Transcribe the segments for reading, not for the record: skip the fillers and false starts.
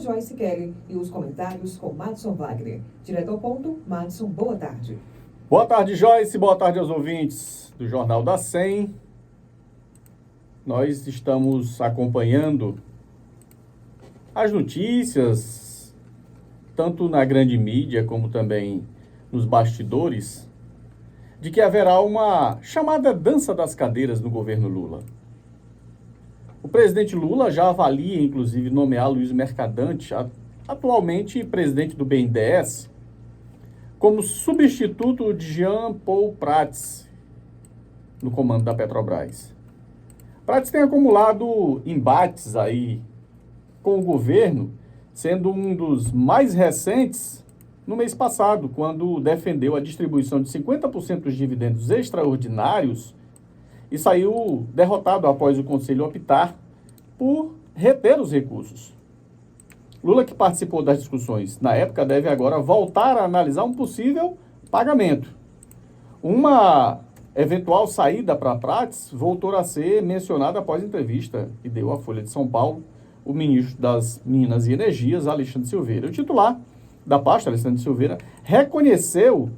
Joyce Kelly e os comentários com Madson Wagner. Direto ao ponto, Madson, boa tarde. Boa tarde, Joyce. Boa tarde aos ouvintes do Jornal da 100. Nós estamos acompanhando as notícias, tanto na grande mídia como também nos bastidores, de que haverá uma chamada dança das cadeiras no governo Lula. O presidente Lula já avalia, inclusive, nomear Luiz Mercadante, atualmente presidente do BNDES, como substituto de Jean Paul Prats no comando da Petrobras. Prats tem acumulado embates aí com o governo, sendo um dos mais recentes no mês passado, quando defendeu a distribuição de 50% dos dividendos extraordinários e saiu derrotado após o Conselho optar por reter os recursos. Lula, que participou das discussões na época, deve agora voltar a analisar um possível pagamento. Uma eventual saída para Prats voltou a ser mencionada após a entrevista que deu à Folha de São Paulo o ministro das Minas e Energias, Alexandre Silveira. O titular da pasta, Alexandre Silveira, reconheceu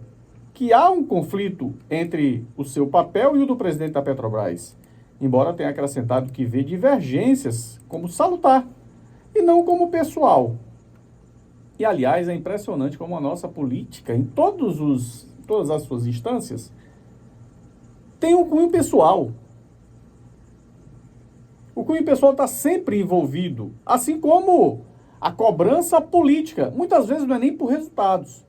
que há um conflito entre o seu papel e o do presidente da Petrobras, embora tenha acrescentado que vê divergências como salutar e não como pessoal. E, aliás, é impressionante como a nossa política, em todas as suas instâncias, tem um cunho pessoal. O cunho pessoal está sempre envolvido, assim como a cobrança política. Muitas vezes não é nem por resultados.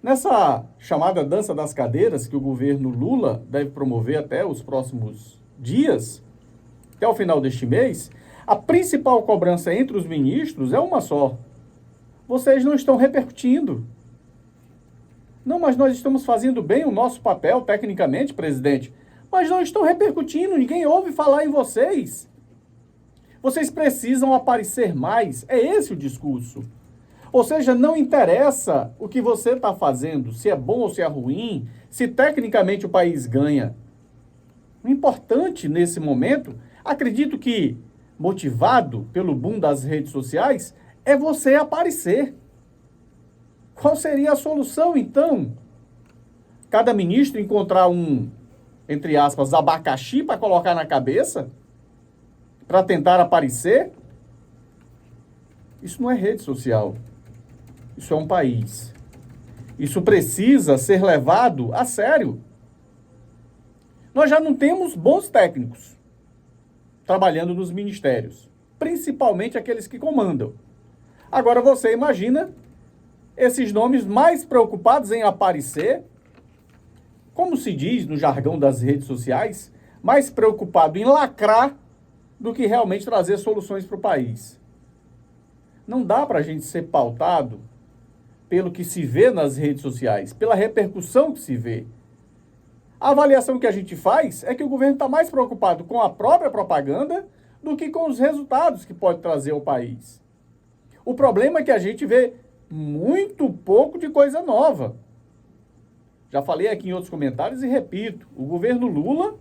Nessa chamada dança das cadeiras, que o governo Lula deve promover até os próximos dias, até o final deste mês, a principal cobrança entre os ministros é uma só. Vocês não estão repercutindo. Não, mas nós estamos fazendo bem o nosso papel, tecnicamente, presidente. Mas não estão repercutindo, ninguém ouve falar em vocês. Vocês precisam aparecer mais. É esse o discurso. Ou seja, não interessa o que você está fazendo, se é bom ou se é ruim, se tecnicamente o país ganha. O importante nesse momento, acredito que, motivado pelo boom das redes sociais, é você aparecer. Qual seria a solução, então? Cada ministro encontrar um, entre aspas, abacaxi para colocar na cabeça? Para tentar aparecer? Isso não é rede social. Isso é um país. Isso precisa ser levado a sério. Nós já não temos bons técnicos trabalhando nos ministérios, principalmente aqueles que comandam. Agora você imagina esses nomes mais preocupados em aparecer, como se diz no jargão das redes sociais, mais preocupado em lacrar do que realmente trazer soluções para o país. Não dá para a gente ser pautado pelo que se vê nas redes sociais, pela repercussão que se vê. A avaliação que a gente faz é que o governo está mais preocupado com a própria propaganda do que com os resultados que pode trazer ao país. O problema é que a gente vê muito pouco de coisa nova. Já falei aqui em outros comentários e repito, o governo Lula,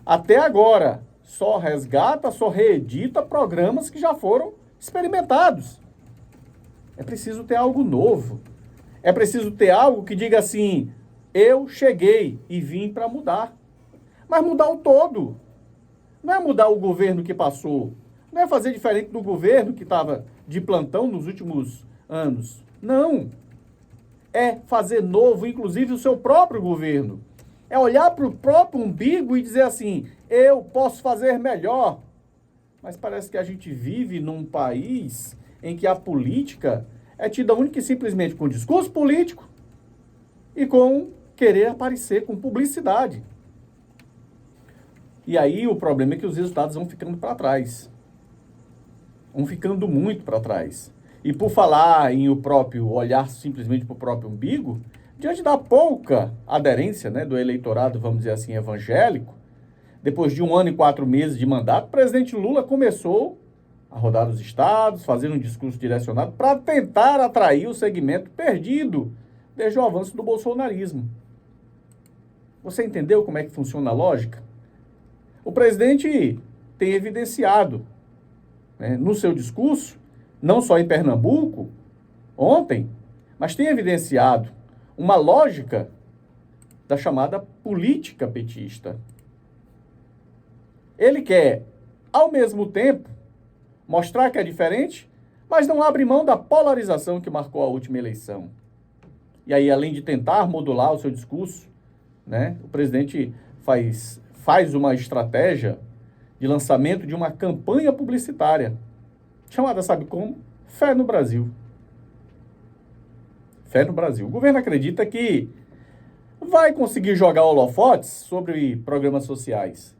até agora, só resgata, só reedita programas que já foram experimentados. É preciso ter algo novo. É preciso ter algo que diga assim, eu cheguei e vim para mudar. Mas mudar o todo. Não é mudar o governo que passou. Não é fazer diferente do governo que estava de plantão nos últimos anos. Não. É fazer novo, inclusive, o seu próprio governo. É olhar para o próprio umbigo e dizer assim, eu posso fazer melhor. Mas parece que a gente vive num país em que a política é tida única e simplesmente com discurso político e com querer aparecer com publicidade. E aí o problema é que os resultados vão ficando para trás. Vão ficando muito para trás. E por falar em o próprio olhar simplesmente para o próprio umbigo, diante da pouca aderência, né, do eleitorado, vamos dizer assim, evangélico, depois de 1 ano e 4 meses de mandato, o presidente Lula começou a rodar os estados, fazer um discurso direcionado para tentar atrair o segmento perdido desde o avanço do bolsonarismo. Você entendeu como é que funciona a lógica? O presidente tem evidenciado, né, no seu discurso não só em Pernambuco, ontem, mas tem evidenciado uma lógica da chamada política petista. Ele quer, ao mesmo tempo, mostrar que é diferente, mas não abre mão da polarização que marcou a última eleição. E aí, além de tentar modular o seu discurso, né, o presidente faz uma estratégia de lançamento de uma campanha publicitária, chamada, sabe como? Fé no Brasil. Fé no Brasil. O governo acredita que vai conseguir jogar holofotes sobre programas sociais.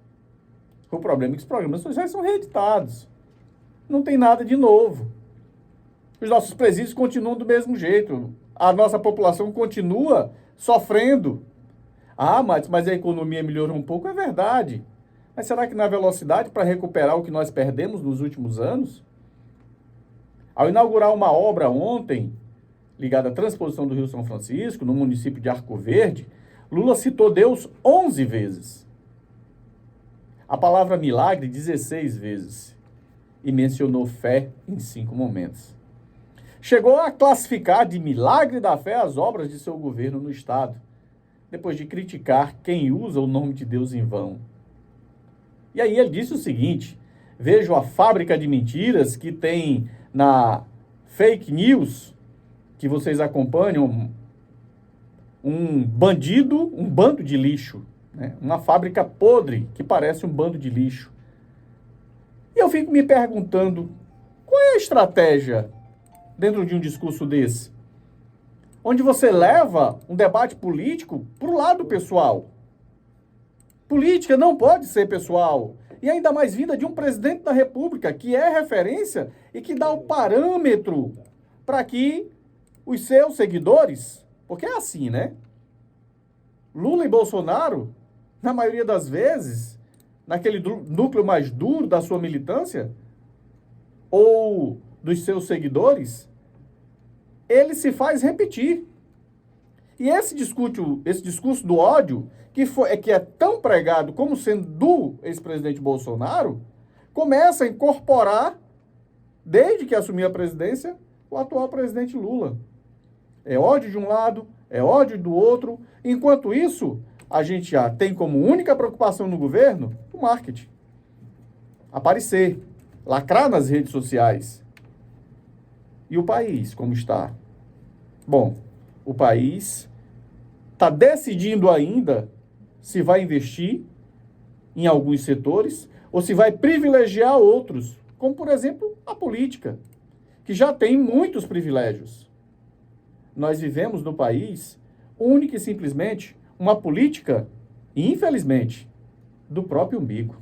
O problema é que os programas sociais são reeditados. Não tem nada de novo. Os nossos presídios continuam do mesmo jeito. A nossa população continua sofrendo. Ah, mas a economia melhorou um pouco, é verdade. Mas será que na velocidade para recuperar o que nós perdemos nos últimos anos? Ao inaugurar uma obra ontem, ligada à transposição do Rio São Francisco, no município de Arco Verde, Lula citou Deus 11 vezes. A palavra milagre 16 vezes. E mencionou fé em 5 momentos. Chegou a classificar de milagre da fé as obras de seu governo no Estado, depois de criticar quem usa o nome de Deus em vão. E aí ele disse o seguinte: vejo a fábrica de mentiras que tem na fake news, que vocês acompanham, um bando de lixo, né? Uma fábrica podre que parece um bando de lixo. E eu fico me perguntando, qual é a estratégia dentro de um discurso desse? Onde você leva um debate político para o lado pessoal. Política não pode ser pessoal. E ainda mais vinda de um presidente da República, que é referência e que dá o parâmetro para que os seus seguidores, porque é assim, né? Lula e Bolsonaro, na maioria das vezes, naquele núcleo mais duro da sua militância, ou dos seus seguidores, ele se faz repetir. E esse discurso do ódio, que é tão pregado como sendo do ex-presidente Bolsonaro, começa a incorporar, desde que assumiu a presidência, o atual presidente Lula. É ódio de um lado, é ódio do outro. Enquanto isso, a gente já tem como única preocupação no governo o marketing. Aparecer, lacrar nas redes sociais. E o país, como está? Bom, o país está decidindo ainda se vai investir em alguns setores ou se vai privilegiar outros, como, por exemplo, a política, que já tem muitos privilégios. Nós vivemos no país, única e simplesmente, uma política, infelizmente, do próprio umbigo.